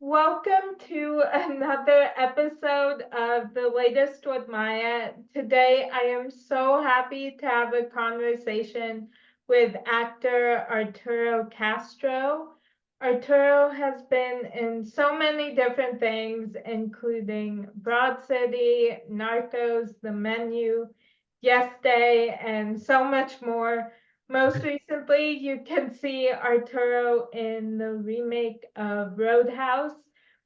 Welcome to another episode of The Latest with Maya. Today, I am so happy to have a conversation with actor Arturo Castro. Arturo has been in so many different things, including Broad City, Narcos, The Menu, Yes Day, and so much more. Most recently, you can see Arturo in the remake of Roadhouse,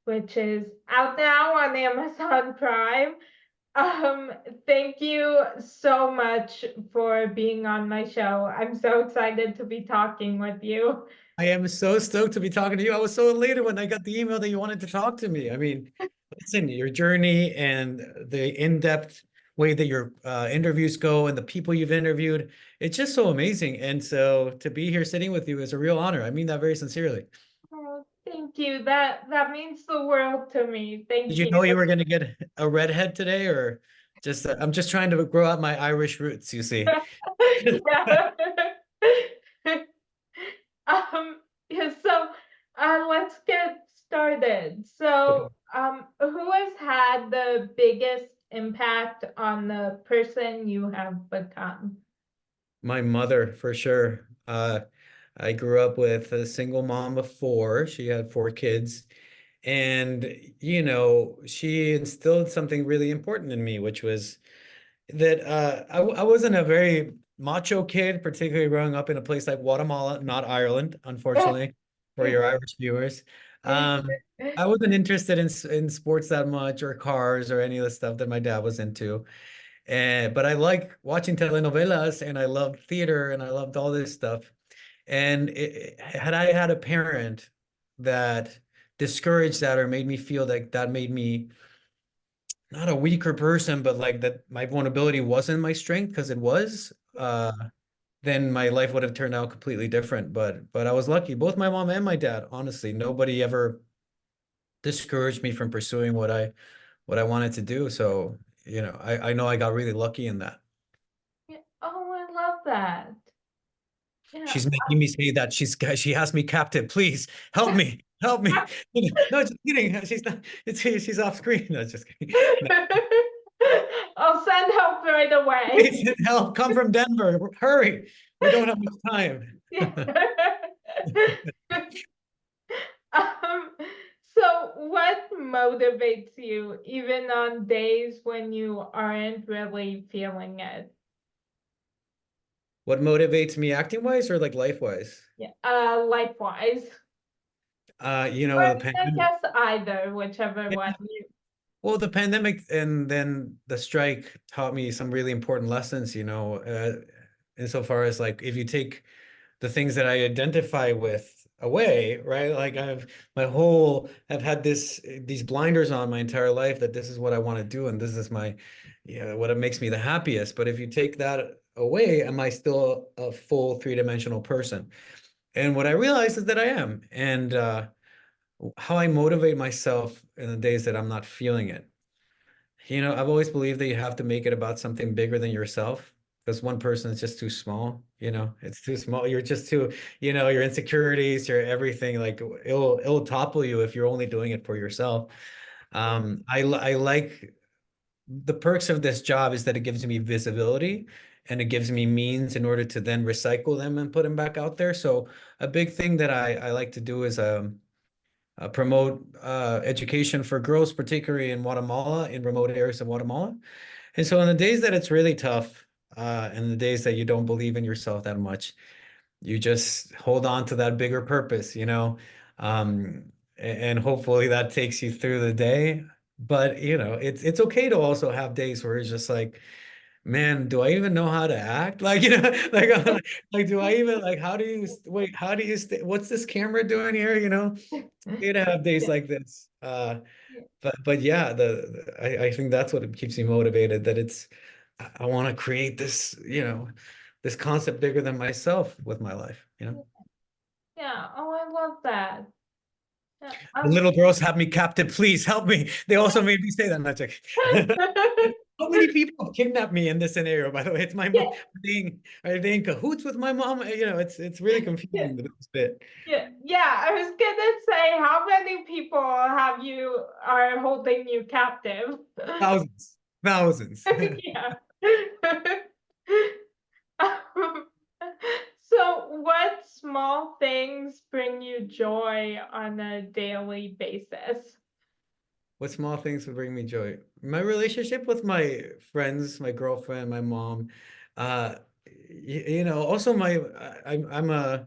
which is out now on Amazon Prime. Um, Thank you so much for being on my show. I'm so excited to be talking with you. I am so stoked to be talking to you. I was so elated when I got the email that you wanted to talk to me. I mean, listen, your journey and the in-depth way that your interviews go and the people you've interviewed, it's just so amazing. And so to be here sitting with you is a real honor. I mean that very sincerely. Oh, thank you. That means the world to me. Did Thank you you. know you were going to get a redhead today, or just I'm just trying to grow out my Irish roots, you see? Yeah. Um, yeah, so let's get started. Who has had the biggest impact on the person you have become? My mother, for sure. I grew up with a single mom of four. She had four kids. And, she instilled something really important in me, which was that I wasn't a very macho kid, particularly growing up in a place like Guatemala, not Ireland, unfortunately, for your Irish viewers. I wasn't interested in sports that much or cars or any of the stuff that my dad was into. But I like watching telenovelas and I loved theater and I loved all this stuff. And had I had a parent that discouraged that or made me feel like that made me not a weaker person, but like that my vulnerability wasn't my strength because it was, then my life would have turned out completely different. But I was lucky. Both my mom and my dad, honestly, nobody ever discouraged me from pursuing what I wanted to do. So, I know I got really lucky in that. Yeah. Oh, I love that. Yeah. She's making me say that she has me captive. Please help me, help me. No, just kidding. She's not. She's off screen. No, just kidding. No, I'll send help right away. please help. Come from Denver. Hurry. We don't have much time. Yeah. Um, so what motivates you even on days when you aren't really feeling it? What motivates me acting wise or like life wise? Yeah, life-wise. The Or I pandemic. guess either, whichever one you. Well, the pandemic and then the strike taught me some really important lessons, insofar as like if you take the things that I identify with away, right? Like I've had these blinders on my entire life that this is what I want to do and this is what it makes me the happiest. But if you take that away, am I still a full three-dimensional person? And what I realized is that I am. And how I motivate myself in the days that I'm not feeling it. I've always believed that you have to make it about something bigger than yourself because one person is just too small, it's too small. You're just too, your insecurities, your everything, like it'll topple you if you're only doing it for yourself. I like the perks of this job is that it gives me visibility and it gives me means in order to then recycle them and put them back out there. So a big thing that I like to do is promote education for girls, particularly in Guatemala, in remote areas of Guatemala. And so, in the days that it's really tough, and the days that you don't believe in yourself that much, you just hold on to that bigger purpose, and hopefully that takes you through the day. But it's okay to also have days where it's just like, man, do I even know how to act? Like, like, like, do I even like, how do you wait? How do you stay? What's this camera doing here? Okay to have days Yeah. like this. But yeah, I think that's what keeps me motivated. That I want to create this, this concept bigger than myself with my life. Yeah. Oh, I love that. Yeah. The little girls have me captive. Please help me. They also made me say that. Not joking. How many people have kidnapped me in this scenario, by the way? It's my Yeah, mom. Are they in cahoots with my mom? You know, it's really yeah, confusing, this bit. yeah. I was gonna say, how many people are holding you captive? Thousands. Thousands. Yeah. Um, so, what small things bring you joy on a daily basis? What small things would bring me joy? My relationship with my friends, my girlfriend, my mom. Uh, you know, also I'm a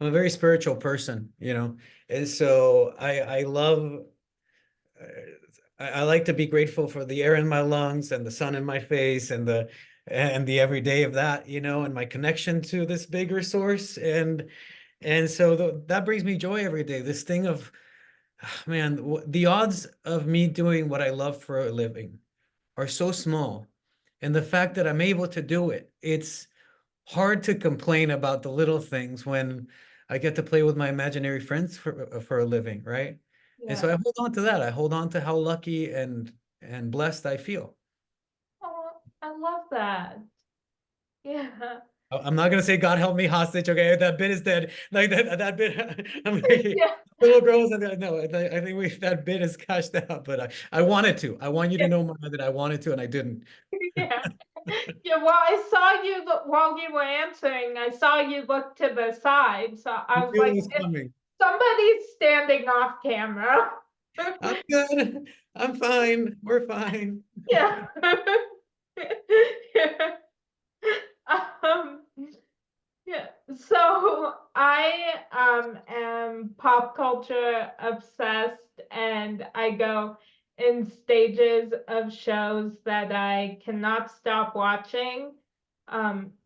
very spiritual person, you know, and so I love uh, I like to be grateful for the air in my lungs and the sun in my face and the everyday of that, you know, and my connection to this bigger source and so that brings me joy every day. This thing of man, the odds of me doing what I love for a living are so small. And the fact that I'm able to do it, it's hard to complain about the little things when I get to play with my imaginary friends for a living, right? And so Yeah. I hold on to that. I hold on to how lucky and blessed I feel. Oh, I love that. Yeah. I'm not gonna say God help me hostage. Okay, that bit is dead. Like that bit. I'm like, Yeah. little girls. No, I think that bit is cashed out. But I wanted to. I want you to know, Mara, that I wanted to, and I didn't. Yeah. Yeah. Well, I saw you while you were answering. I saw you look to the side, so I I was knew it like, was coming. somebody's standing off camera. I'm good. I'm fine. We're fine. Yeah. Yeah. Um, yeah. So I am pop culture obsessed, and I go in stages of shows that I cannot stop watching.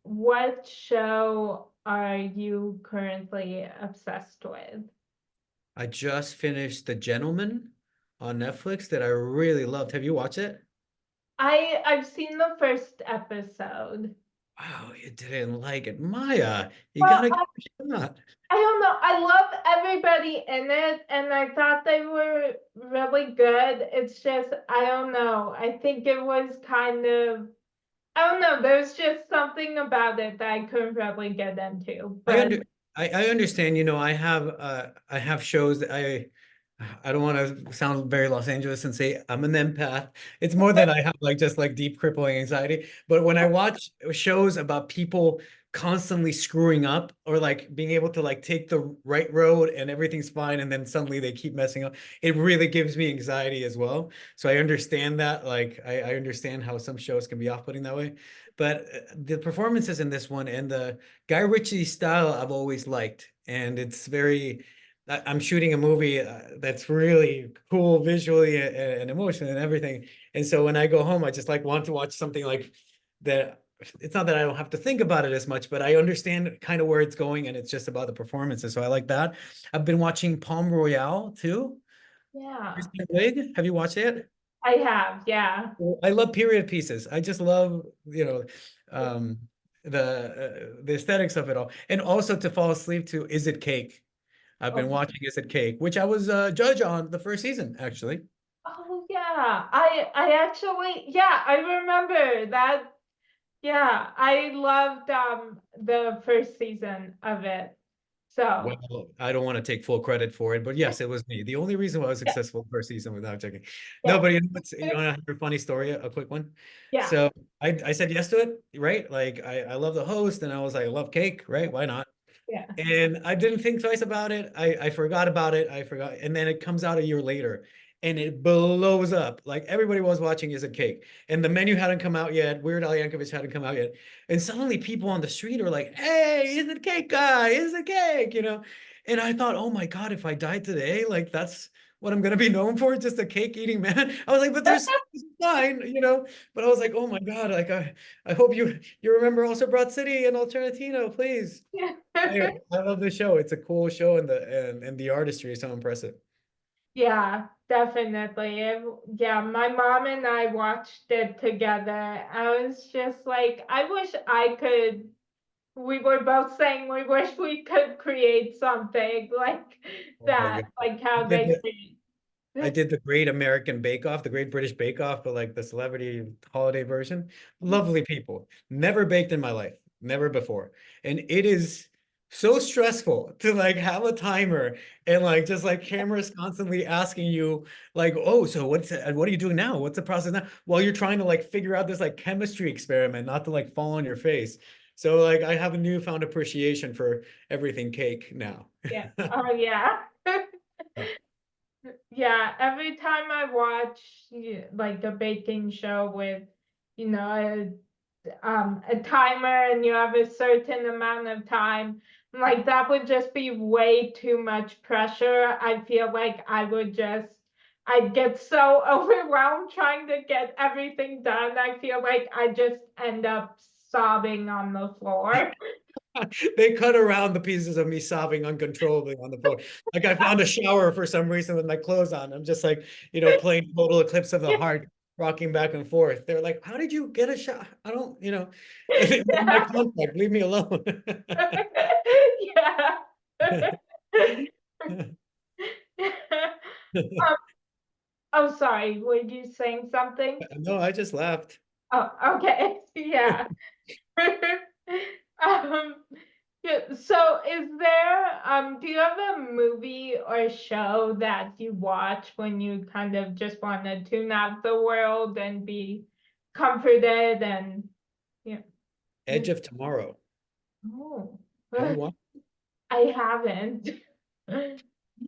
What show are you currently obsessed with? I just finished The Gentleman on Netflix that I really loved. Have you watched it? I've seen the first episode. Wow, you didn't like it. Maya, you Well, gotta give it a shot. I don't know. I love everybody in it, and I thought they were really good. It's just, I don't know. I think it was kind of, I don't know. There's just something about it that I couldn't really get into. I But under I understand, you know, I have shows that I don't want to sound very Los Angeles and say I'm an empath. It's more than I have like just like deep crippling anxiety. But when I watch shows about people constantly screwing up or like being able to like take the right road and everything's fine and then suddenly they keep messing up, it really gives me anxiety as well. So I understand that. Like I understand how some shows can be off-putting that way. But the performances in this one and the Guy Ritchie style I've always liked, and it's very. I'm shooting a movie that's really cool visually and emotionally and everything. And so when I go home, I just like want to watch something like that. It's not that I don't have to think about it as much, but I understand kind of where it's going, and it's just about the performances. So I like that. I've been watching Palm Royale too. yeah, Kristen Wiig. Have you watched it? I have. Yeah. Well, I love period pieces. I just love, you know, the aesthetics of it all. And also to fall asleep to Is It Cake? I've been Oh, watching Is It Cake, which I was a judge on the first season, actually. oh yeah. I actually, yeah, I remember that. Yeah, I loved the first season of it. So, Well, I don't want to take full credit for it, but yes, it was me. The only reason why I was yeah, successful the first season without checking. No, yeah, but you know what's, you want to hear a funny story, a quick one? yeah, So I said yes to it, right? Like I love the host and I was like, I love cake, right? Why not? yeah. And I didn't think twice about it. I forgot about it. I forgot. And then it comes out a year later and it blows up. Like everybody was watching Is It Cake? And the menu hadn't come out yet. Weird Al Yankovic hadn't come out yet. And suddenly people on the street are like, hey, Is It Cake guy? Is It Cake? You know? And I thought, oh my God, if I died today, like that's what I'm gonna be known for, just a cake eating man. I was like, but there's fine, you know. But I was like, oh my God, like I hope you remember also Broad City and Alternatino, please. Yeah. Anyway, I love the show. It's a cool show and the artistry is so impressive. Yeah, definitely. Yeah, my mom and I watched it together. I was just like, I wish I could. We were both saying we wish we could create something like Oh my that, God. like how Did they the, create. I did the Great American Bake Off, the Great British Bake Off, but like the celebrity holiday version. Lovely people. Never baked in my life, never before. And it is so stressful to like have a timer and like just like cameras constantly asking you like, oh, so what are you doing now? What's the process now? While you're trying to like figure out this like chemistry experiment, not to like fall on your face. So like I have a newfound appreciation for everything cake now. Yeah. Oh, yeah. Yeah, every time I watch like a baking show with, a timer and you have a certain amount of time, like that would just be way too much pressure. I feel like I'd get so overwhelmed trying to get everything done. I feel like I just end up sobbing on the floor. They cut around the pieces of me sobbing uncontrollably on the floor. Like I found a shower for some reason with my clothes on. I'm just like, playing Total Eclipse of the Heart, rocking back and forth. They're like, how did you get a shower? I don't, my Yeah. contact, leave me alone. Yeah. Um, oh, sorry, were you saying something? No, I just laughed. Oh, okay, yeah. Um, yeah, so do you have a movie or show that you watch when you kind of just want to tune out the world and be comforted and, yeah. Edge of Tomorrow. Oh, Have you watched? I haven't.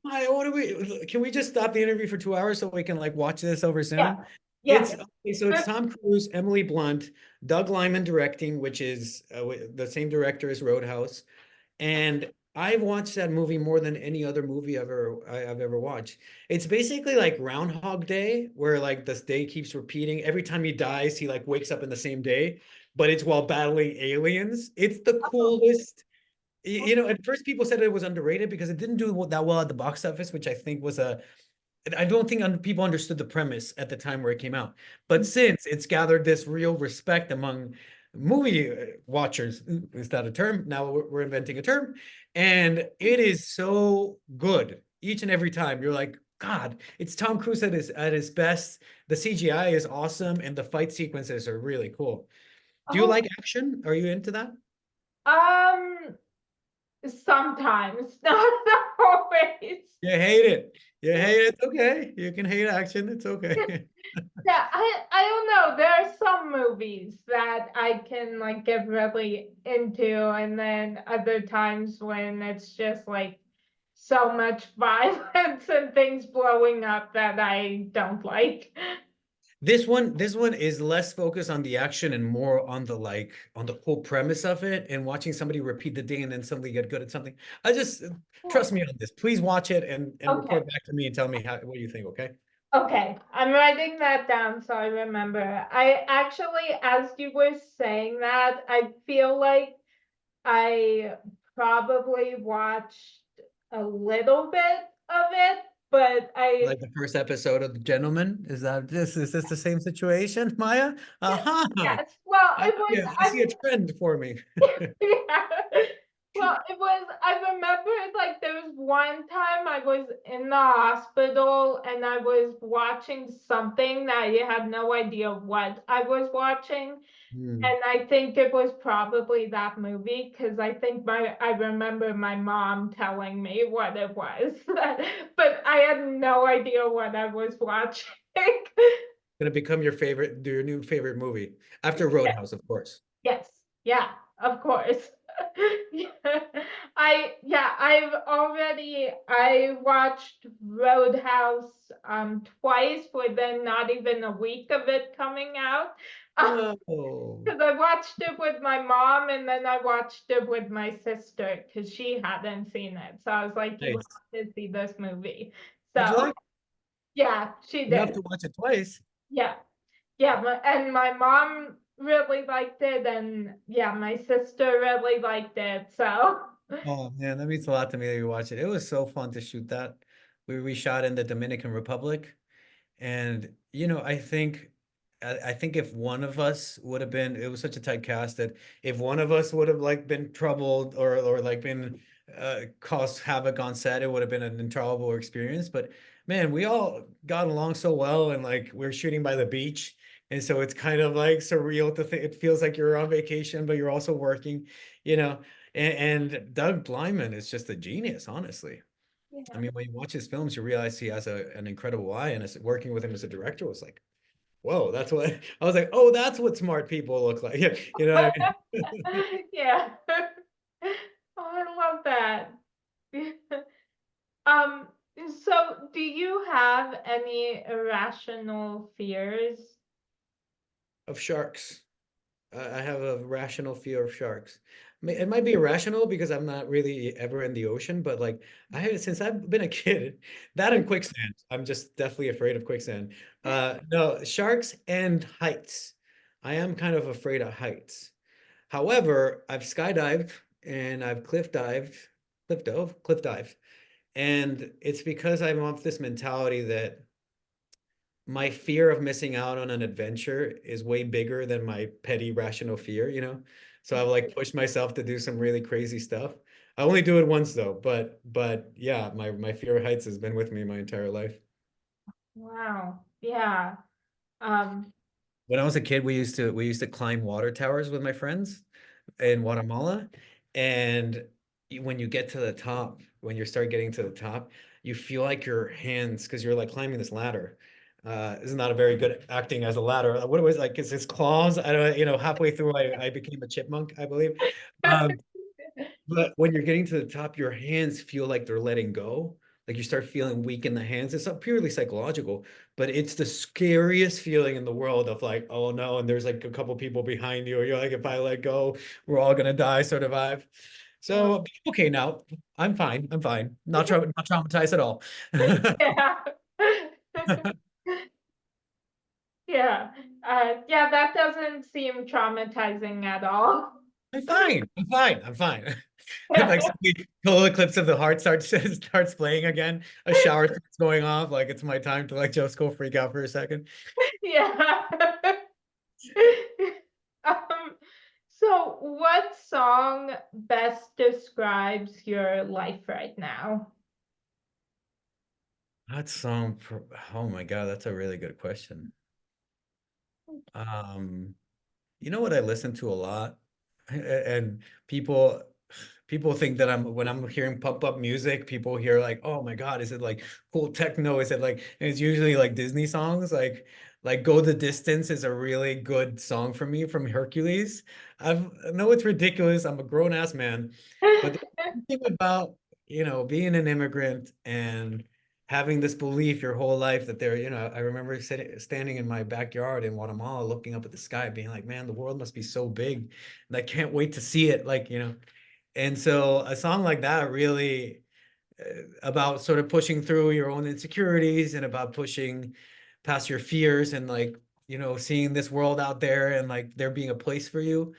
What do we? Can we just stop the interview for 2 hours so we can like watch this over Yeah, Zoom? yeah. It's Tom Cruise, Emily Blunt, Doug Liman directing, which is the same director as Roadhouse, and I've watched that movie more than any other movie I've ever watched. It's basically like Groundhog Day, where like this day keeps repeating. Every time he dies, he like wakes up in the same day, but it's while battling aliens. It's the coolest. At first people said it was underrated because it didn't do that well at the box office, which I think was a I don't think people understood the premise at the time where it came out. But since it's gathered this real respect among movie watchers, is that a term? Now we're inventing a term. And it is so good each and every time. You're like, God, it's Tom Cruise at his best. The CGI is awesome and the fight sequences are really cool. Do you Oh, like action? Are you into that? um, sometimes, not always. You hate it. You hate it. It's okay. You can hate action. It's okay. Yeah, I don't know. There are some movies that I can like get really into, and then other times when it's just like so much violence and things blowing up that I don't like. This one is less focused on the action and more on the like on the whole premise of it and watching somebody repeat the thing and then suddenly get good at something. I just trust me on this. Please watch it and Okay. report back to me and tell me what you think, okay? Okay, I'm writing that down so I remember. I actually, as you were saying that, I feel like I probably watched a little bit of it, but Like the first episode of The Gentleman. Is this the same situation, Maya? Aha. yes. Well, I it see was, a, I see a trend for me. yeah. Well, I remember like there was one time I was in the hospital and I was watching something that I had no idea what I was watching. Hmm. And I think it was probably that movie because I remember my mom telling me what it was, but I had no idea what I was watching. Gonna become your new favorite movie after Roadhouse, of course. Yes, yeah, of course. Yeah. I watched Roadhouse twice within not even a week of it coming out. Oh, Because I watched it with my mom and then I watched it with my sister because she hadn't seen it. So I was like, you nice. have to see this movie. Did you So like? yeah, she You have did. to watch it twice. Yeah. Yeah. And my mom really liked it. And yeah, my sister really liked it. So Oh man, that means a lot to me that you watch it. It was so fun to shoot that. We shot in the Dominican Republic, and I think if one of us would have been, it was such a tight cast that if one of us would have like been troubled or like been caused havoc on set, it would have been an intolerable experience. But man, we all got along so well, and like we're shooting by the beach, and so it's kind of like surreal to think. It feels like you're on vacation, but you're also working, you know. And Doug Liman is just a genius, honestly. I Yeah. mean, when you watch his films, you realize he has an incredible eye, and working with him as a director was like, whoa, that's what I was like. Oh, that's what smart people look like. Yeah, you know what I mean? Yeah. Oh, I love that. Um, so do you have any irrational fears? Of sharks. I have a rational fear of sharks. It might be irrational because I'm not really ever in the ocean, but like I have since I've been a kid, that and quicksand. I'm just definitely afraid of quicksand. No, sharks and heights. I am kind of afraid of heights. However, I've skydived and I've cliff dived, and it's because I'm of this mentality that my fear of missing out on an adventure is way bigger than my petty rational fear, you know? So I've like pushed myself to do some really crazy stuff. I only do it once though, but yeah, my fear of heights has been with me my entire life. Wow. Yeah. Um, When I was a kid, we used to climb water towers with my friends in Guatemala. And when you get to the top, when you start getting to the top, you feel like your hands, because you're like climbing this ladder. Is not a very good acting as a ladder. What was like, is his claws? I don't, halfway through, I became a chipmunk, I believe. Um, but when you're getting to the top, your hands feel like they're letting go. Like you start feeling weak in the hands. It's not purely psychological, but it's the scariest feeling in the world of like, oh no, and there's like a couple people behind you, or you're like, if I let go, we're all gonna die sort of vibe. So okay, now I'm fine. I'm fine. Not traumatized at all. yeah. Yeah. Yeah, that doesn't seem traumatizing at all. I'm fine. I'm fine. I'm fine. Like suddenly total eclipse of the heart starts playing again. A shower starts going off. Like it's my time to like just go freak out for a second. Yeah. Um, so what song best describes your life right now? That song, oh my God, that's a really good question. Um, you know what I listen to a lot? And people think that when I'm hearing pump up music, people hear like, oh my God, is it like cool techno? Is it like, and it's usually like Disney songs, like Go the Distance is a really good song for me from Hercules. I know it's ridiculous. I'm a grown ass man, but there's something about, being an immigrant and having this belief your whole life that I remember standing in my backyard in Guatemala looking up at the sky, being like, man, the world must be so big and I can't wait to see it. And so a song like that really about sort of pushing through your own insecurities and about pushing past your fears and like, seeing this world out there and like there being a place for you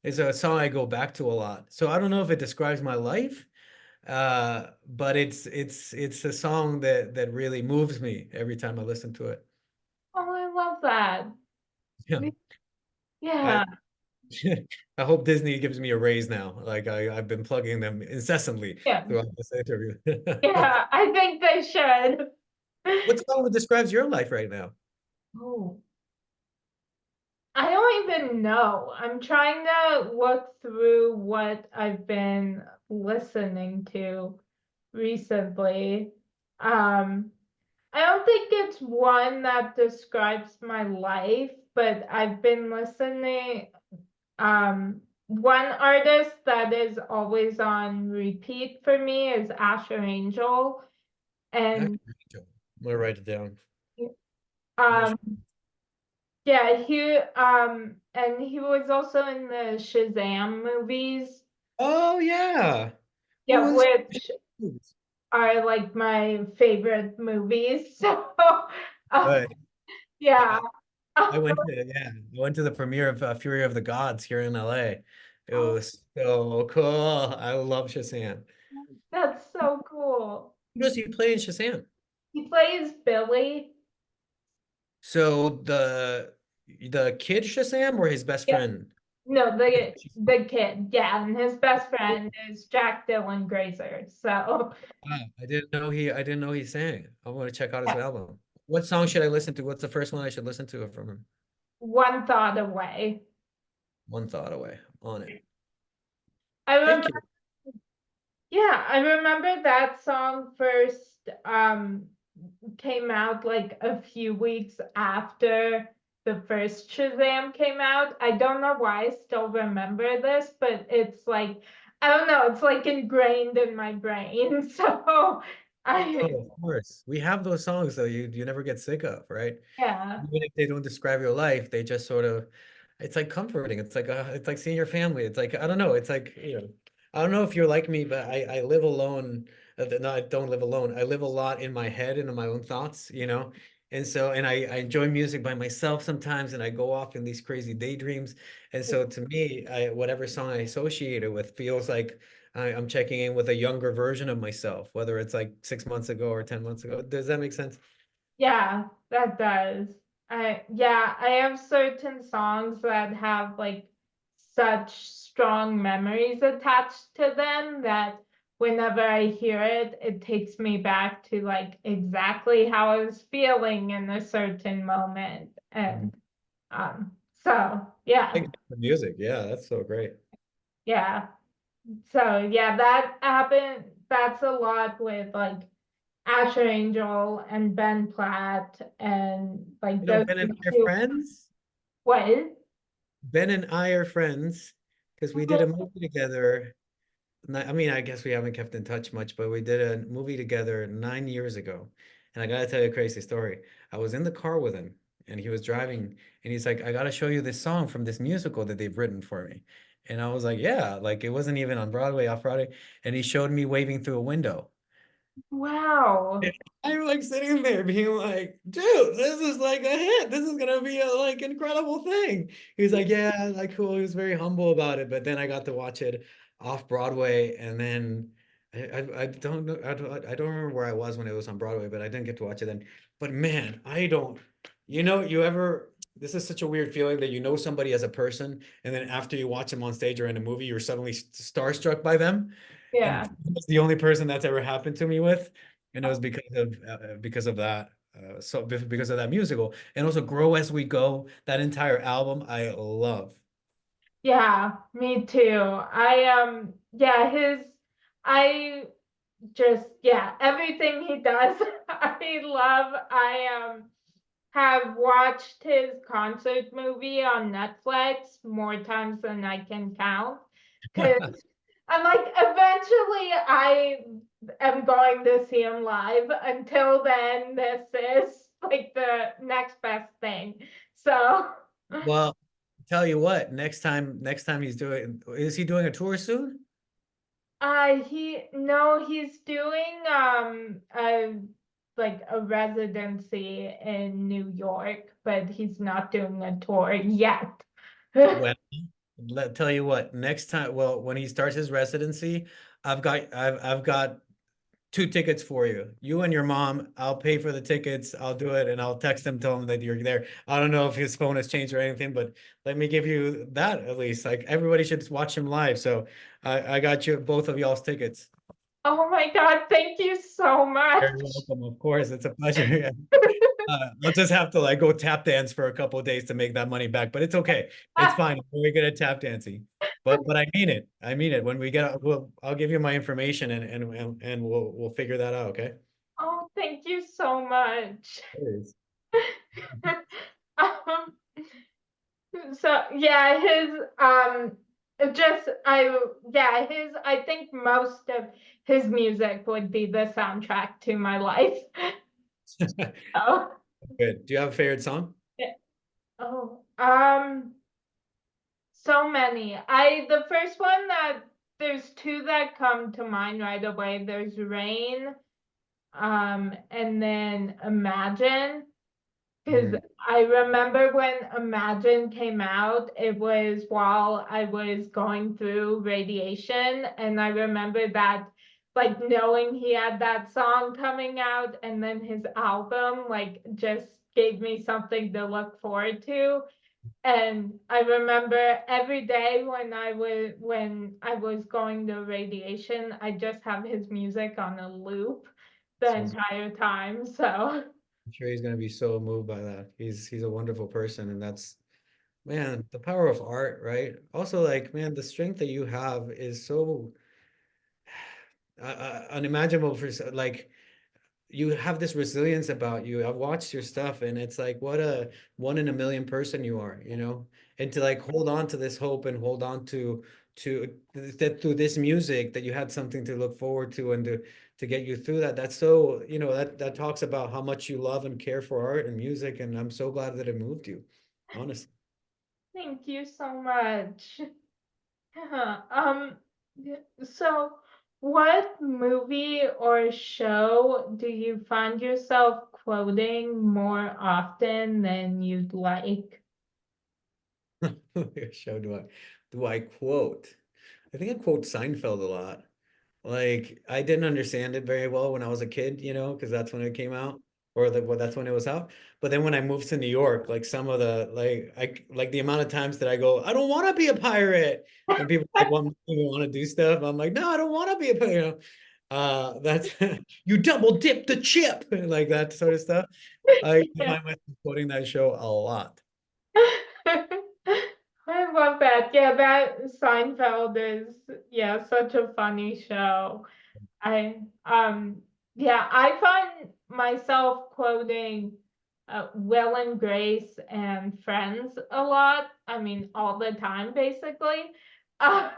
is a song I go back to a lot. So I don't know if it describes my life, but it's a song that really moves me every time I listen to it. Oh, I love that. Yeah. I Yeah, I hope Disney gives me a raise now. Like I've been plugging them incessantly yeah, throughout this interview. yeah. I think they should. What song describes your life right now? Oh, I don't even know. I'm trying to look through what I've been listening to recently. Um, I don't think it's one that describes my life, but I've been listening. One artist that is always on repeat for me is Asher Angel, I'm and gonna write it down. um, yeah, and he was also in the Shazam movies. Oh yeah. Who Yeah, was which are like my favorite movies. So, uh, But yeah. I, I went to yeah, I went to the premiere of Fury of the Gods here in LA. It Oh, was so cool. I love Shazam. that's so cool. Who does he play in Shazam? He plays Billy. So the kid Shazam or his best Yeah, friend? No, the kid, yeah, and his best friend is Jack Dylan Grazer. So Wow, I didn't know he sang. I want to check out his yeah, album. What song should I listen to? What's the first one I should listen to from him? one thought away. One Thought Away. On it. I remember, Thank you. yeah, I remember that song first came out like a few weeks after the first Shazam came out. I don't know why I still remember this, but it's like I don't know, it's like ingrained in my brain. So I Oh, of course. We have those songs though you never get sick of, right? yeah, Even if they don't describe your life, they just sort of, it's like comforting. It's like seeing your family. It's like, I don't know. It's like, I don't know if you're like me, but I live alone. No, I don't live alone. I live a lot in my head and in my own thoughts. And so, and I enjoy music by myself sometimes, and I go off in these crazy daydreams. And so to me, whatever song I associate it with feels like I'm checking in with a younger version of myself, whether it's like 6 months ago or 10 months ago. Does that make sense? yeah, that does. I have certain songs that have like such strong memories attached to them that whenever I hear it, it takes me back to like exactly how I was feeling in a certain moment. Mhm. And so yeah, Thanks for the music. Yeah, that's so great. yeah. So yeah, that happened. That's a lot with like Asher Angel and Ben Platt and like those Ben and I are two. friends. What? Ben and I are friends because we did a movie together. I mean, I guess we haven't kept in touch much, but we did a movie together 9 years ago. And I gotta tell you a crazy story. I was in the car with him and he was driving and he's like, I gotta show you this song from this musical that they've written for me. And I was like, yeah, like it wasn't even on Broadway, off Broadway. And he showed me waving through a window. Wow. I'm like sitting there being like, dude, this is like a hit. This is gonna be a like incredible thing. He's like, yeah, like cool. He was very humble about it. But then I got to watch it off Broadway, and then I don't know, I don't remember where I was when it was on Broadway, but I didn't get to watch it then. But man, I don't, you ever, this is such a weird feeling that you know somebody as a person, and then after you watch them on stage or in a movie, you're suddenly starstruck by them. And Yeah. that's the only person that's ever happened to me with. And it was because of that. Because of that musical, and also Grow As We Go, that entire album I love. Yeah, me too. Yeah, I yeah, everything he does, I love. I have watched his concert movie on Netflix more times than I can count. Because I'm like, eventually I am going to see him live. Until then, this is like the next best thing. So, Well, tell you what, next time is he doing a tour soon? he no, he's doing a like a residency in New York, but he's not doing a tour yet. Well, tell you what, next time, well, when he starts his residency, I've got 2 tickets for you. You and your mom. I'll pay for the tickets. I'll do it, and I'll text him, tell him that you're there. I don't know if his phone has changed or anything, but let me give you that at least. Like everybody should watch him live. So I got you both of y'all's tickets. Oh my God, thank you so You're much. welcome. Of course, it's a pleasure. Yeah. I'll just have to like go tap dance for a couple of days to make that money back, but it's okay. It's fine. I'm very good at tap dancing. But I mean it. I mean it. When we get, I'll give you my information and we'll figure that out. Okay. Oh, thank you so much. Cheers. Um, so yeah, just I yeah, his I think most of his music would be the soundtrack to my life. Oh, Good. Do you have a favorite song? yeah. Oh, so many. The first one that there's two that come to mind right away. There's Rain, and then Imagine. Because Mhm. I remember when Imagine came out, it was while I was going through radiation. And I remember that, like, knowing he had that song coming out and then his album, like, just gave me something to look forward to. And I remember every day when I was going to radiation, I just have his music on a loop the So entire time. So I'm sure he's gonna be so moved by that. He's a wonderful person, and that's man, the power of art, right? Also, like, man, the strength that you have is so unimaginable for like you have this resilience about you. I've watched your stuff and it's like what a one in a million person you are, you know? And to like hold on to this hope and hold on to that through this music that you had something to look forward to and to get you through that. That's so, you know, that talks about how much you love and care for art and music and I'm so glad that it moved you. Honestly. thank you so much. Um, so what movie or show do you find yourself quoting more often than you'd like? Which show do I quote? I think I quote Seinfeld a lot. Like I didn't understand it very well when I was a kid, you know, because that's when it came out, or well, that's when it was out. But then when I moved to New York, like some of the like the amount of times that I go, I don't want to be a pirate, and people like want to do stuff. I'm like, no, I don't want to be a pirate. You know, that's you double dip the chip, like that sort of stuff. I Yeah. find myself quoting that show a lot. I love that. Yeah, that Seinfeld is yeah, such a funny show. I yeah, I find myself quoting Will and Grace and Friends a lot. I mean, all the time, basically. Um,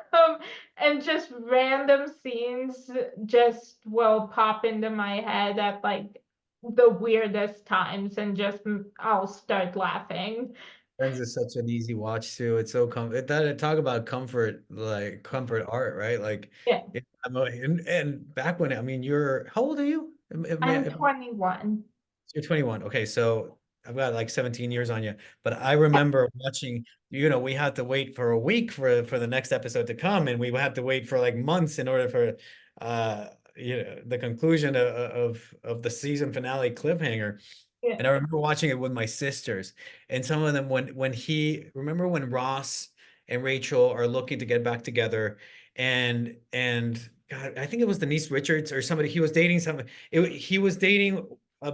and just random scenes just will pop into my head at like the weirdest times, and just I'll start laughing. Friends is such an easy watch too. It's so that talk about comfort, like comfort art, right? Like, Yeah, and back when I mean, you're how old are you? I'm 21. You're 21. Okay, so I've got like 17 years on you. But I remember watching, you know, we had to wait for a week for the next episode to come, and we had to wait for like months in order for you know the conclusion of the season finale cliffhanger. Yeah, And I remember watching it with my sisters, and some of them when he remember when Ross and Rachel are looking to get back together, and God, I think it was Denise Richards or somebody he was dating somebody. He was dating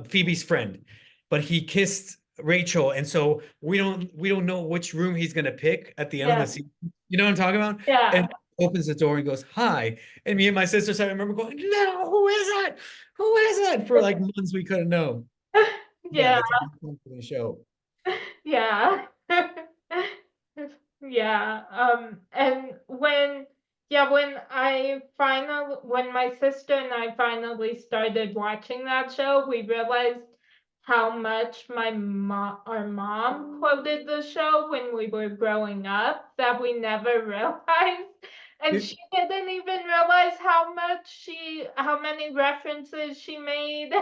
Phoebe's friend, but he kissed Rachel, and so we don't know which room he's gonna pick at the end of the yeah, season. You know what I'm talking about? And yeah, opens the door and goes, "Hi," and me and my sisters, I remember going, "No, who is that? Who is that?" For like months we couldn't know. Yeah, yeah. it's a very comforting show. Yeah. Yeah. And when my sister and I finally started watching that show, we realized how much our mom quoted the show when we were growing up that we never realized. And You, she didn't even realize how many references she made.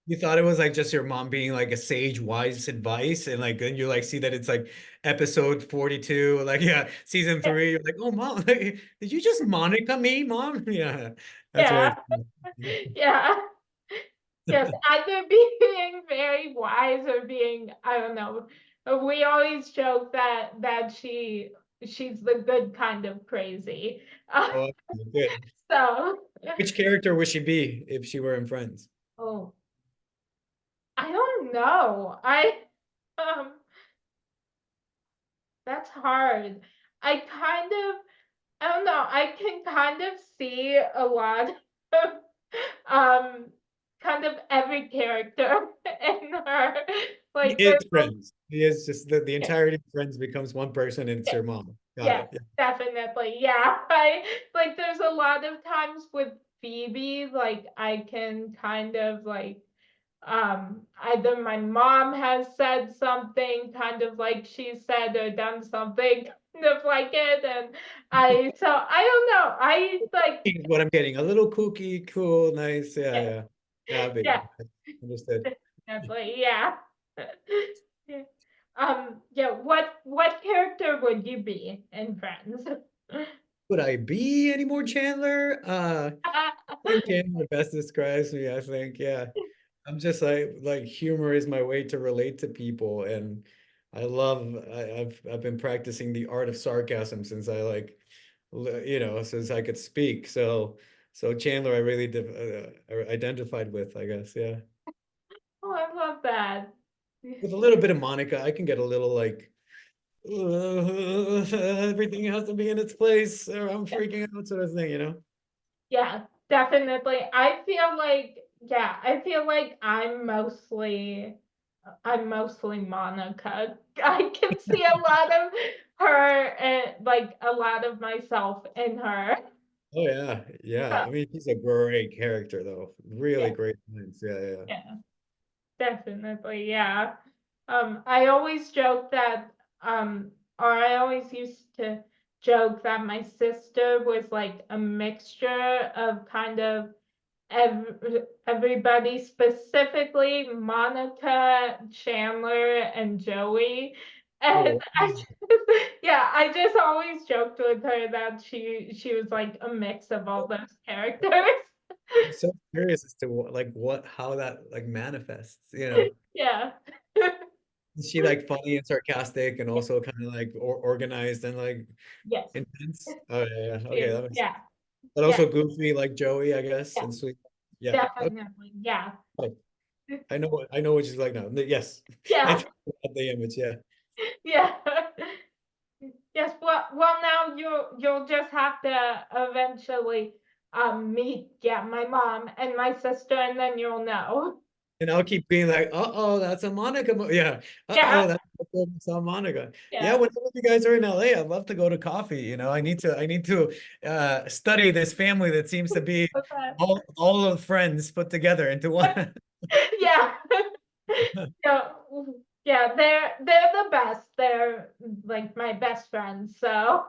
you thought it was like just your mom being like a sage, wise advice, and like then you like see that it's like episode 42, like yeah, season 3. You're like, oh mom, like, did you just Monica me, mom? Yeah, that's very Yeah. funny. Yeah. Yes, either being very wise or being, I don't know. We always joke that she's the good kind of crazy. Uh, Oh, okay, good. so, Which character would she be if she were in Friends? oh, I don't know. Um that's hard. I kind of I don't know. I can kind of see a lot of um kind of every character in her. Like there's It's Friends. He is just the entirety of Friends becomes one person and it's yeah, your mom. Got yeah, it. Yeah. definitely. Yeah. I like there's a lot of times with Phoebe, like I can kind of like either my mom has said something kind of like she said or done something kind of like it, and I don't know. I like Is what I'm getting. A little kooky, cool, nice. Yeah, yeah, yeah. Happy. yeah, Understood. definitely, yeah. Yeah. Yeah, what character would you be in Friends? Would I be any more Chandler? I think Chandler best describes me, I think. Yeah. I'm just like humor is my way to relate to people. And I've been practicing the art of sarcasm since I like, since I could speak. So Chandler, I really identified with, I guess, yeah. Oh, I love that. With a little bit of Monica, I can get a little like, everything has to be in its place, or I'm freaking out, sort of thing, you know? Yeah, definitely. I feel like I'm mostly Monica. I can see a lot of her and like a lot of myself in her. Oh yeah, yeah. I mean, he's a great character though. Really Yeah, great lines. Yeah, yeah. yeah, definitely. Yeah. I always joke that, or I always used to joke that my sister was like a mixture of kind of everybody, specifically Monica, Chandler, and Joey. And Oh, I just, yeah, I just always joked with her that she was like a mix of all those characters. I'm so curious as to how that like manifests, you know. Yeah. Is she like funny and sarcastic and also kind of like organized and like Yes. intense? Oh yeah, yeah. Okay, Yeah. that makes sense. Yeah. But Yeah. also goofy like Joey, I guess, Yeah. and sweet. Yeah. Definitely. Yeah. Okay. I know what she's like now. Yes. I Yeah. think I got the image, yeah. Yeah. Yes, well now you'll just have to eventually meet, yeah, my mom and my sister, and then you'll know. And I'll keep being like, uh-oh, that's a Monica. Yeah. Yeah, Uh-oh, that's a Monica. Yeah, yeah. whenever you guys are in LA, I'd love to go to coffee. I need to study this family that seems to be Okay. all of friends put together into one. Yeah. Yeah. Yeah, they're the best. They're like my best friends. So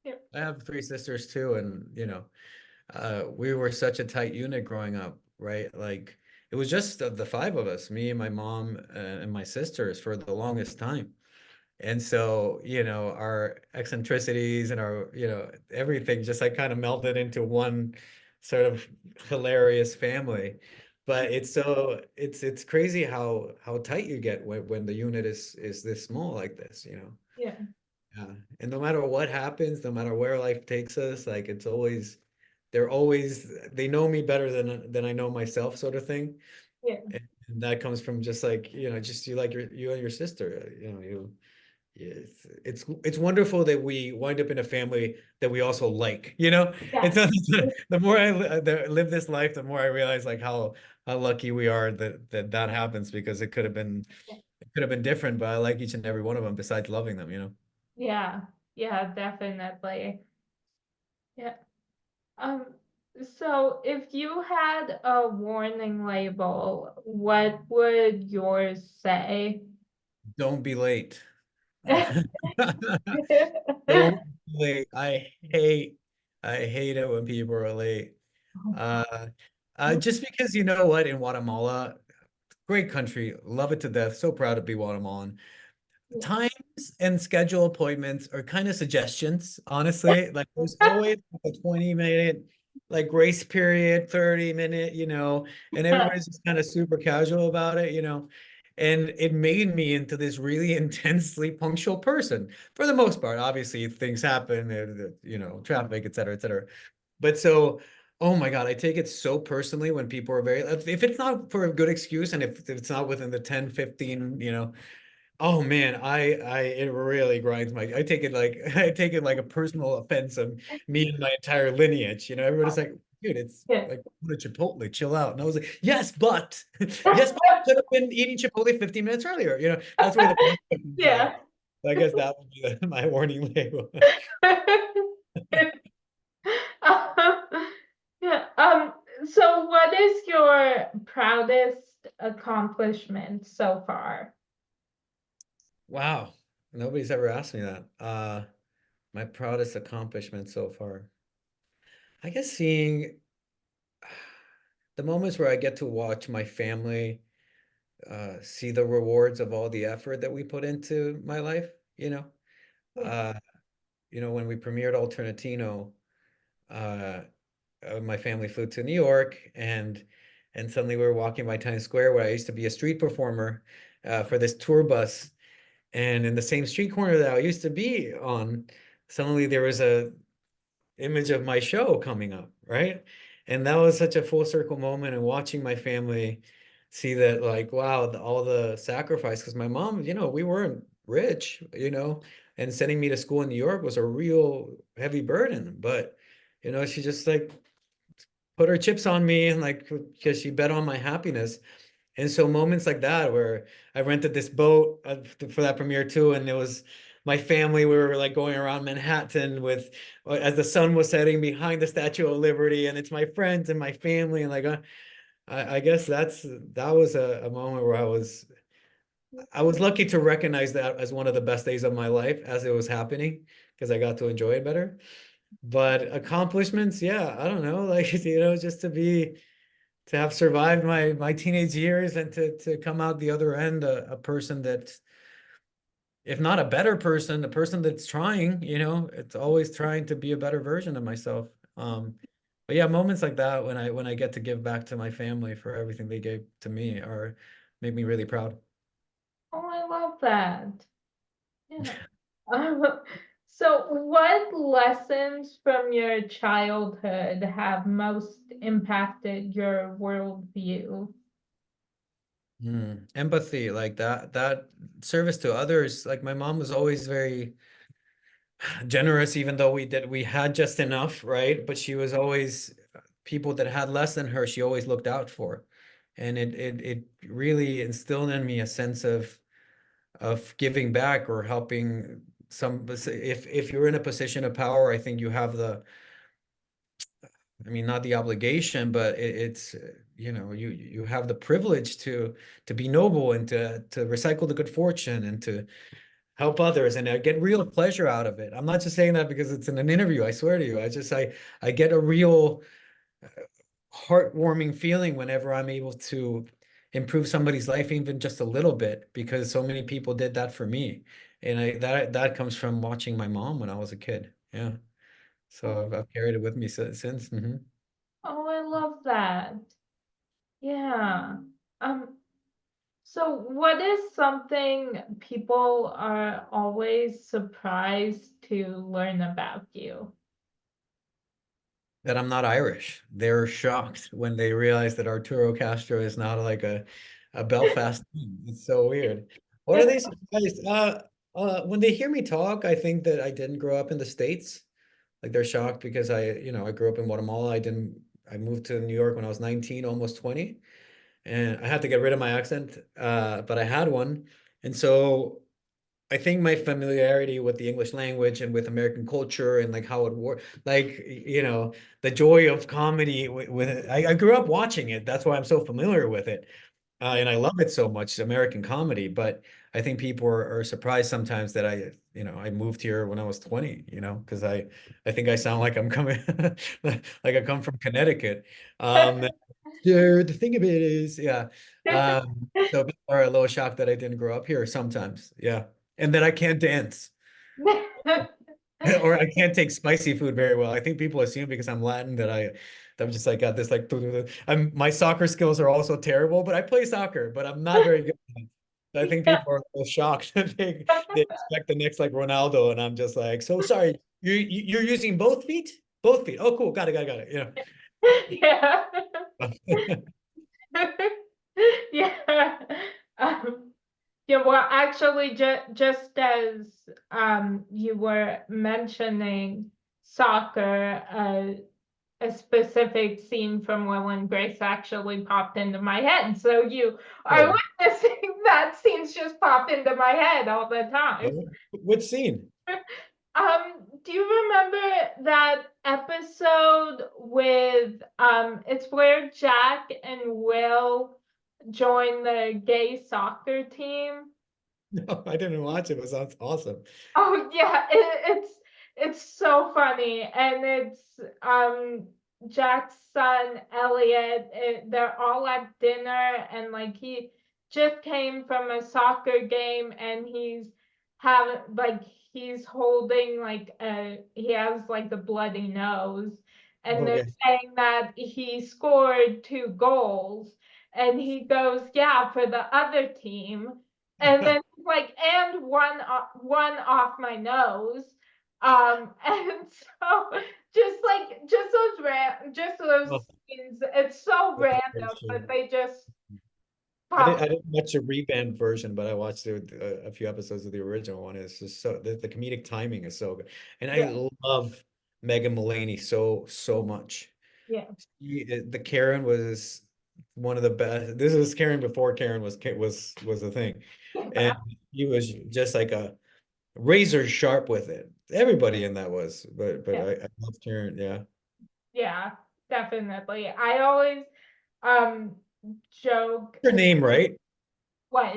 yeah. I have three sisters too, and we were such a tight unit growing up, right? Like it was just the five of us, me and my mom and my sisters for the longest time. And so, our eccentricities and our, everything just like kind of melted into one sort of hilarious family. But it's crazy how tight you get when the unit is this small like this, you know. Yeah. Yeah. And no matter what happens, no matter where life takes us, like they're always they know me better than I know myself, sort of thing. Yeah. And that comes from just like, just you and your sister, it's wonderful that we wind up in a family that we also like, you know? Yeah. It's the more live this life, the more I realize like how lucky we are that happens because it could have been different, but I like each and every one of them besides loving them, you know? Yeah. Yeah, definitely. Yeah. Um, so if you had a warning label, what would yours say? Don't be late. Don't be late. I hate it when people are late. Uh, just because you know what, in Guatemala, great country, love it to death. So proud to be Guatemalan. Times and schedule appointments are kind of suggestions, honestly. Like there's always like a 20-minute like grace period, 30-minute, and everybody's just kind of super casual about it, And it made me into this really intensely punctual person for the most part. Obviously, things happen, traffic, et cetera, et cetera. But so, oh my God, I take it so personally when people are if it's not for a good excuse and if it's not within the 10, 15, oh man, it really grinds I take it like I take it like a personal offense of me and my entire lineage. Everybody's like, dude, it's Yeah. like go to Chipotle, chill out. And I was like, yes, but yes, but I could have been eating Chipotle 15 minutes earlier. That's where the comes out. Yeah. So I guess that would be my warning label. Yeah. So what is your proudest accomplishment so far? Wow. Nobody's ever asked me that. My proudest accomplishment so far. I guess seeing the moments where I get to watch my family see the rewards of all the effort that we put into my life, you know. Yeah. Uh, when we premiered Alternatino, uh, my family flew to New York and suddenly we were walking by Times Square where I used to be a street performer for this tour bus. And in the same street corner that I used to be on, suddenly there was a image of my show coming up, right? And that was such a full circle moment, and watching my family see that, like, wow, all the sacrifice, because my mom, we weren't rich, and sending me to school in New York was a real heavy burden. But, she just like put her chips on me, and like, because she bet on my happiness. And so moments like that, where I rented this boat for that premiere too, and it was my family. We were like going around Manhattan with, as the sun was setting behind the Statue of Liberty, and it's my friends and my family, and like I guess that was a moment where I was lucky to recognize that as one of the best days of my life as it was happening, because I got to enjoy it better. But accomplishments, yeah, I don't know, like just to have survived my teenage years, and to come out the other end a person that, if not a better person, a person that's trying, it's always trying to be a better version of myself. Um, but yeah, moments like that, when I get to give back to my family for everything they gave to me, are make me really proud. Oh, I love that. Yeah. Um, so, what lessons from your childhood have most impacted your worldview? Empathy, like that service to others. Like my mom was always very generous, even though we had just enough, right? But she was always, people that had less than her, she always looked out for. And it really instilled in me a sense of giving back, or helping some. If you're in a position of power, I think you have I mean, not the obligation, but it's, you have the privilege to be noble, and to recycle the good fortune, and to help others, and I get real pleasure out of it. I'm not just saying that because it's in an interview. I swear to you, I get a real heartwarming feeling whenever I'm able to improve somebody's life, even just a little bit, because so many people did that for me. And that comes from watching my mom when I was a kid. Yeah. So Oh, I've carried it with me since. oh, I love that. Yeah. Um, so what is something people are always surprised to learn about you? That I'm not Irish. They're shocked when they realize that Arturo Castro is not like a Belfast name. It's so weird. What are they surprised? When they hear me talk, I think that I didn't grow up in the States. Like they're shocked because I grew up in Guatemala. I moved to New York when I was 19, almost 20, and I had to get rid of my accent, but I had one. And so I think my familiarity with the English language and with American culture, and like how it works, like, the joy of comedy with it. I grew up watching it. That's why I'm so familiar with it. And I love it so much, American comedy. But I think people are surprised sometimes that I moved here when I was 20, because I think I sound like I'm coming, like I come from Connecticut. Yeah, the thing of it is, yeah. So people are a little shocked that I didn't grow up here sometimes. Yeah. And that I can't dance, or I can't take spicy food very well. I think people assume because I'm Latin that I'm just like got this like my soccer skills are also terrible, but I play soccer, but I'm not very good. So I think people are a little shocked. They expect the next like Ronaldo, and I'm just like, so sorry, you're using both feet? Both feet. Oh, cool. Got it, got it, got it. Yeah. Yeah. Yeah. Um, yeah, well, actually, just as you were mentioning soccer, a specific scene from Will and Grace actually popped into my head. So you are Oh, witnessing that scenes just pop into my head all the time. which scene? Do you remember that episode with it's where Jack and Will join the gay soccer team? No, I didn't watch it, but sounds awesome. Oh yeah, it's so funny, and it's Jack's son Elliot. They're all at dinner, and like he just came from a soccer game, and he's holding like he has like the bloody nose, and they're Okay. saying that he scored 2 goals, and he goes, yeah, for the other team. and then like, and one off my nose. And so just those Oh, scenes, it's so that's a great random, show. but they just I pop. didn't watch the revamped version, but I watched a few episodes of the original one. It's just so the comedic timing is so good, and I Yeah, love Megan Mullany so much. yeah. The Karen was one of the best. This was Karen before Karen was a thing, and he was just like a razor sharp with it. Everybody in that was, but Yeah, I love Karen. Yeah, yeah, definitely. I always um joke her name right, what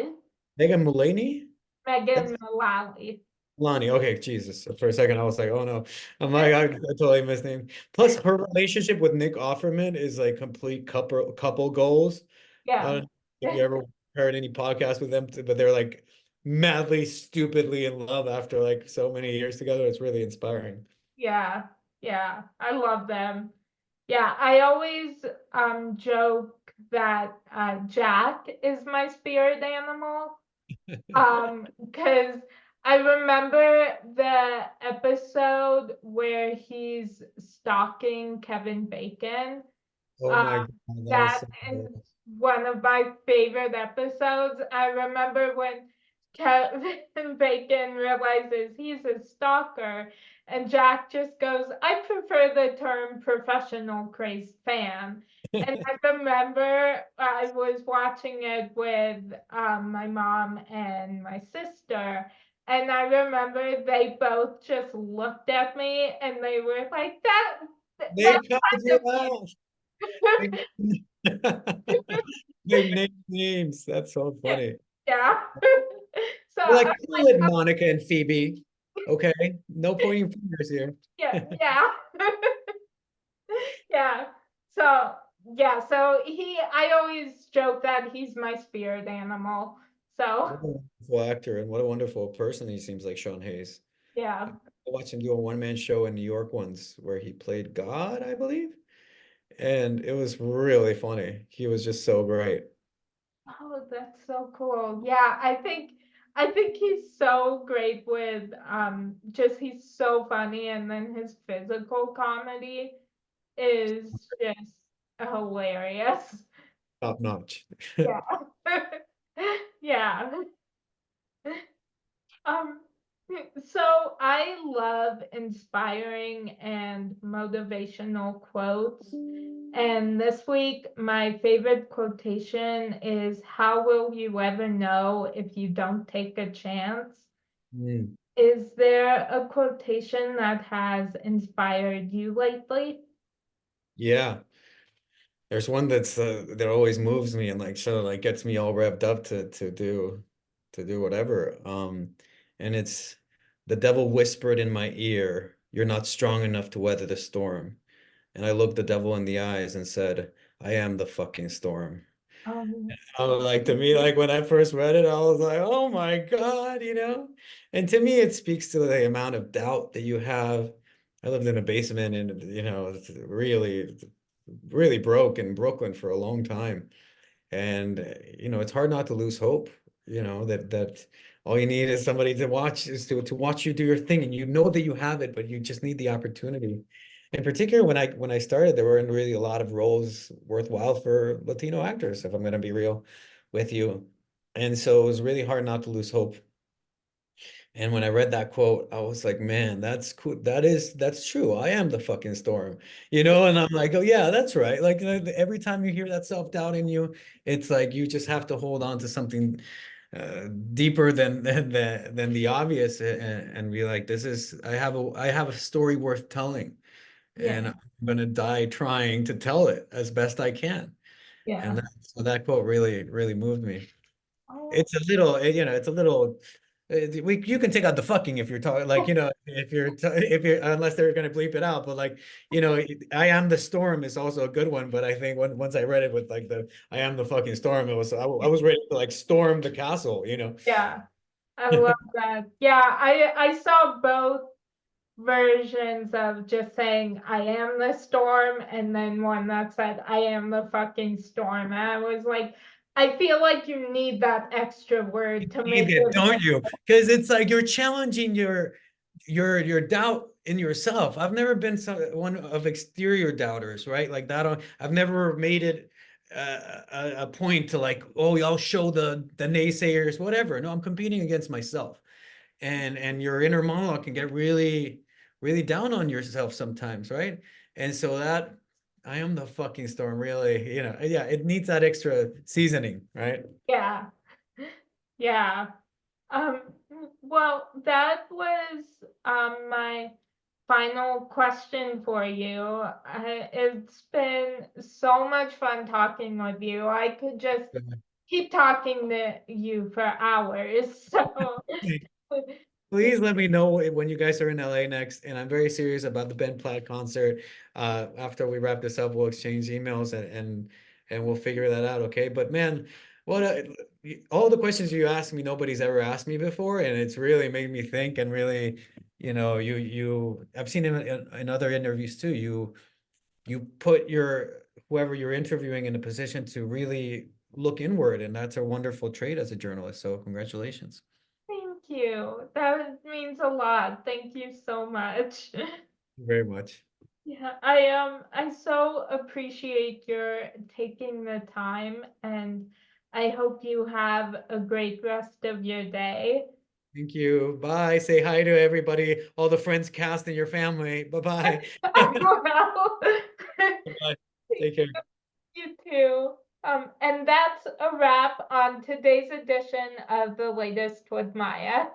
Megan Mullany. Megan Mullally. Lonnie, okay, Jesus. For a second, I was like, oh no. I'm like, I totally misnamed. Plus, her relationship with Nick Offerman is like complete couple goals. I Yeah. don't know if you ever heard any podcast with them, but they're like madly, stupidly in love after like so many years together. It's really inspiring. Yeah, yeah, I love them. Yeah, I always joke that Jack is my spirit animal. Because I remember the episode where he's stalking Kevin Bacon. Oh Um, my God, that was that so is cool. one of my favorite episodes. I remember when Kevin Bacon realizes he's a stalker, and Jack just goes, I prefer the term professional crazed fan. And I remember I was watching it with my mom and my sister. And I remember they both just looked at me and they were like, They that's called kind you of out. you. They, they named names. That's so Yeah. funny. Yeah. So You're I'm like, cool like, it, Monica and Phoebe. Okay, no pointing fingers here. yeah, yeah. Yeah. So yeah, so I always joke that he's my spirit animal. So What a wonderful actor and what a wonderful person he seems like, Sean Hayes. I yeah. watched him do a one-man show in New York once where he played God, I believe. And it was really funny. He was just so great. Oh, that's so cool. Yeah, I think he's so great with just he's so funny, and then his physical comedy is just hilarious. Top notch. Yeah. Yeah. Um, so I love inspiring and motivational quotes. And this week, my favorite quotation is, how will you ever know if you don't take a chance? Mm, Is there a quotation that has inspired you lately? yeah. There's one that always moves me and like so like gets me all revved up to do whatever. And it's the devil whispered in my ear, "You're not strong enough to weather the storm." And I looked the devil in the eyes and said, "I am the fucking storm." Um, I was like, to me, like when I first read it, I was like, oh my God, And to me, it speaks to the amount of doubt that you have. I lived in a basement and, it's really broke in Brooklyn for a long time. And it's hard not to lose hope, that all you need is somebody to watch is to watch you do your thing and you know that you have it, but you just need the opportunity. In particular, when I started, there weren't really a lot of roles worthwhile for Latino actors, if I'm going to be real with you. And so it was really hard not to lose hope. And when I read that quote, I was like, man, that's cool. That's true. I am the fucking storm, And I'm like, oh yeah, that's right. Like every time you hear that self-doubt in you, it's like you just have to hold on to something deeper than the obvious and be like, I have a story worth telling, and yeah, I'm gonna die trying to tell it as best I can. And yeah. that quote really, really moved me. Oh, It's a little, it's a little. You can take out the fucking if you're talking, like if you're unless they're gonna bleep it out. But like I am the storm is also a good one. But I think once I read it with like the I am the fucking storm, I was ready to like storm the castle. yeah. I love that. Yeah, I saw both versions of just saying I am the storm and then one that said I am the fucking storm. And I was like, I feel like you need that extra You word to need make it, it. don't you? Because it's like you're challenging your doubt in yourself. I've never been one of exterior doubters, right? Like that. I've never made it a point to like, oh, I'll show the naysayers, whatever. No, I'm competing against myself, and your inner monologue can get really down on yourself sometimes, right? And so that I am the fucking storm, really. Yeah, it needs that extra seasoning, right? Yeah. Yeah. Um, well, that was my final question for you. It's been so much fun talking with you. I could just keep talking to you for hours. So, Please let me know when you guys are in LA next. And I'm very serious about the Ben Platt concert. After we wrap this up, we'll exchange emails and we'll figure that out. Okay. But man, what all the questions you asked me, nobody's ever asked me before, and it's really made me think and really, I've seen in other interviews too. You put whoever you're interviewing in a position to really look inward, and that's a wonderful trait as a journalist. So congratulations. thank you. That means a lot. Thank you so much. Very much. Yeah, I so appreciate your taking the time, and I hope you have a great rest of your day. Thank you. Bye. Say hi to everybody, all the friends, cast, and your family. Bye-bye. Well, Bye. Take care. you too. And that's a wrap on today's edition of the latest with Maya.